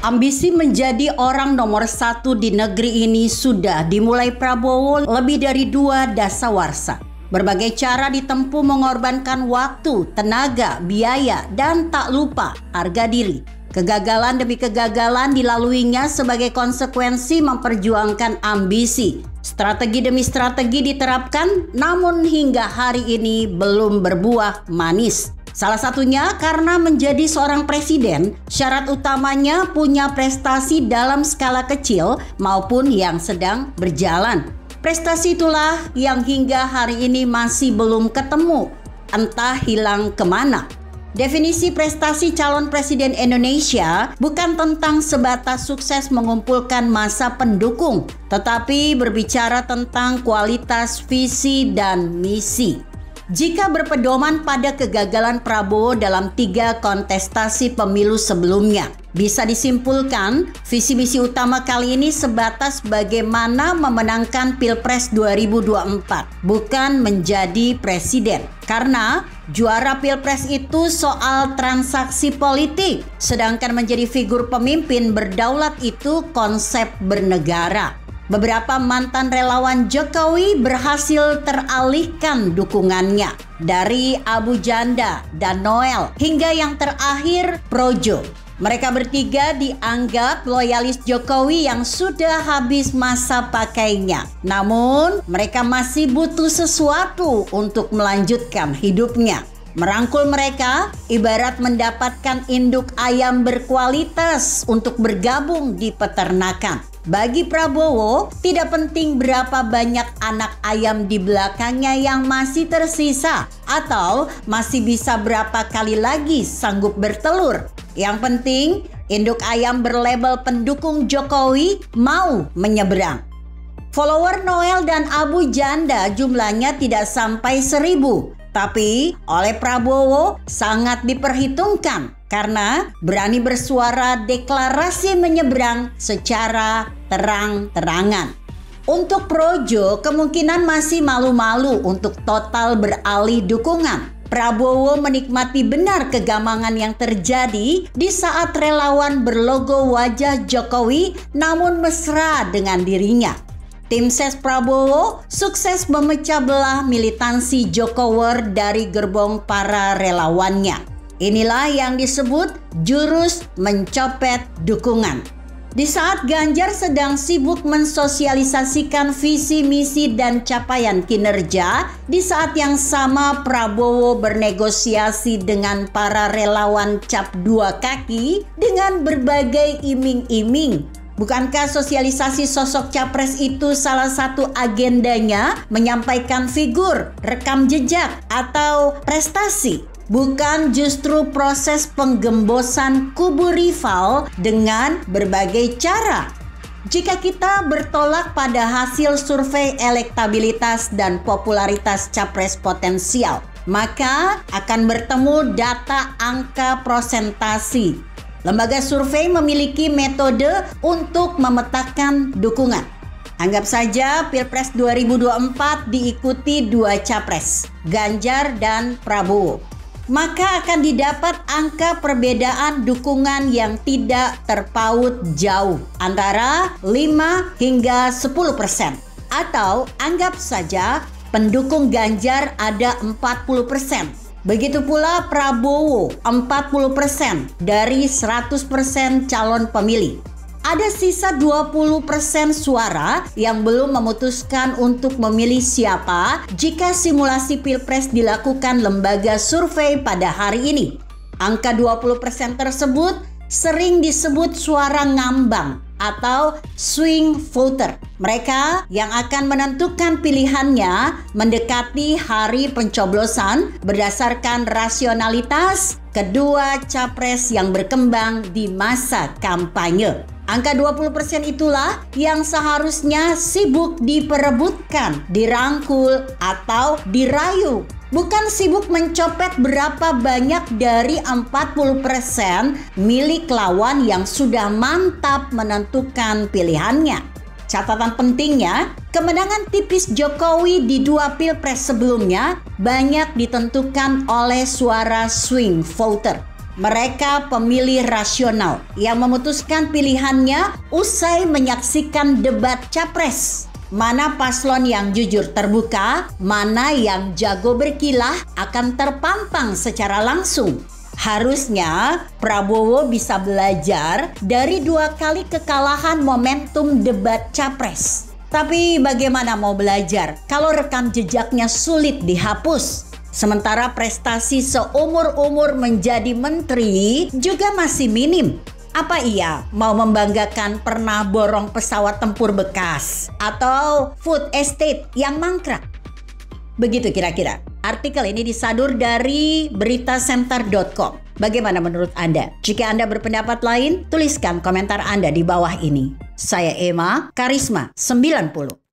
Ambisi menjadi orang nomor satu di negeri ini sudah dimulai Prabowo lebih dari 2 dasawarsa. Berbagai cara ditempuh mengorbankan waktu, tenaga, biaya, dan tak lupa harga diri. Kegagalan demi kegagalan dilaluinya sebagai konsekuensi memperjuangkan ambisi. Strategi demi strategi diterapkan, namun hingga hari ini belum berbuah manis. Salah satunya karena menjadi seorang presiden, syarat utamanya punya prestasi dalam skala kecil maupun yang sedang berjalan. Prestasi itulah yang hingga hari ini masih belum ketemu, entah hilang kemana. Definisi prestasi calon presiden Indonesia bukan tentang sebatas sukses mengumpulkan massa pendukung, tetapi berbicara tentang kualitas visi dan misi. Jika berpedoman pada kegagalan Prabowo dalam 3 kontestasi pemilu sebelumnya, bisa disimpulkan visi misi utama kali ini sebatas bagaimana memenangkan Pilpres 2024, bukan menjadi presiden. Karena juara Pilpres itu soal transaksi politik, sedangkan menjadi figur pemimpin berdaulat itu konsep bernegara. Beberapa mantan relawan Jokowi berhasil teralihkan dukungannya dari Abu Janda dan Noel hingga yang terakhir Projo. Mereka bertiga dianggap loyalis Jokowi yang sudah habis masa pakainya. Namun mereka masih butuh sesuatu untuk melanjutkan hidupnya. Merangkul mereka ibarat mendapatkan induk ayam berkualitas untuk bergabung di peternakan. Bagi Prabowo, tidak penting berapa banyak anak ayam di belakangnya yang masih tersisa atau masih bisa berapa kali lagi sanggup bertelur. Yang penting, induk ayam berlabel pendukung Jokowi mau menyeberang. Follower Noel dan Abu Janda jumlahnya tidak sampai 1.000. Tapi oleh Prabowo sangat diperhitungkan karena berani bersuara deklarasi menyeberang secara terang-terangan. Untuk Projo kemungkinan masih malu-malu untuk total beralih dukungan. Prabowo menikmati benar kegamangan yang terjadi di saat relawan berlogo wajah Jokowi namun mesra dengan dirinya. Tim ses Prabowo sukses memecah belah militansi Jokower dari gerbong para relawannya. Inilah yang disebut jurus mencopet dukungan. Di saat Ganjar sedang sibuk mensosialisasikan visi, misi, dan capaian kinerja, di saat yang sama Prabowo bernegosiasi dengan para relawan cap 2 kaki dengan berbagai iming-iming. Bukankah sosialisasi sosok capres itu salah satu agendanya menyampaikan figur, rekam jejak, atau prestasi? Bukan justru proses penggembosan kubu rival dengan berbagai cara? Jika kita bertolak pada hasil survei elektabilitas dan popularitas capres potensial, maka akan bertemu data angka prosentasi. Lembaga survei memiliki metode untuk memetakan dukungan. Anggap saja Pilpres 2024 diikuti 2 capres, Ganjar dan Prabowo. Maka akan didapat angka perbedaan dukungan yang tidak terpaut jauh, antara 5 hingga 10%. Atau anggap saja pendukung Ganjar ada 40%. Begitu pula Prabowo 40% dari 100% calon pemilih. Ada sisa 20% suara yang belum memutuskan untuk memilih siapa jika simulasi Pilpres dilakukan lembaga survei pada hari ini. Angka 20% tersebut sering disebut suara ngambang atau swing voter. Mereka yang akan menentukan pilihannya mendekati hari pencoblosan berdasarkan rasionalitas kedua capres yang berkembang di masa kampanye. Angka 20% itulah yang seharusnya sibuk diperebutkan, dirangkul, atau dirayu. Bukan sibuk mencopet berapa banyak dari 40% milik lawan yang sudah mantap menentukan pilihannya. Catatan pentingnya, kemenangan tipis Jokowi di 2 pilpres sebelumnya banyak ditentukan oleh suara swing voter. Mereka pemilih rasional yang memutuskan pilihannya usai menyaksikan debat capres. Mana paslon yang jujur terbuka, mana yang jago berkilah akan terpampang secara langsung. Harusnya Prabowo bisa belajar dari 2 kali kekalahan momentum debat capres. Tapi bagaimana mau belajar kalau rekam jejaknya sulit dihapus? Sementara prestasi seumur-umur menjadi menteri juga masih minim. Apa iya mau membanggakan pernah borong pesawat tempur bekas atau food estate yang mangkrak? Begitu kira-kira. Artikel ini disadur dari beritaCenter.com. Bagaimana menurut Anda? Jika Anda berpendapat lain, tuliskan komentar Anda di bawah ini. Saya Emma, Karisma 90.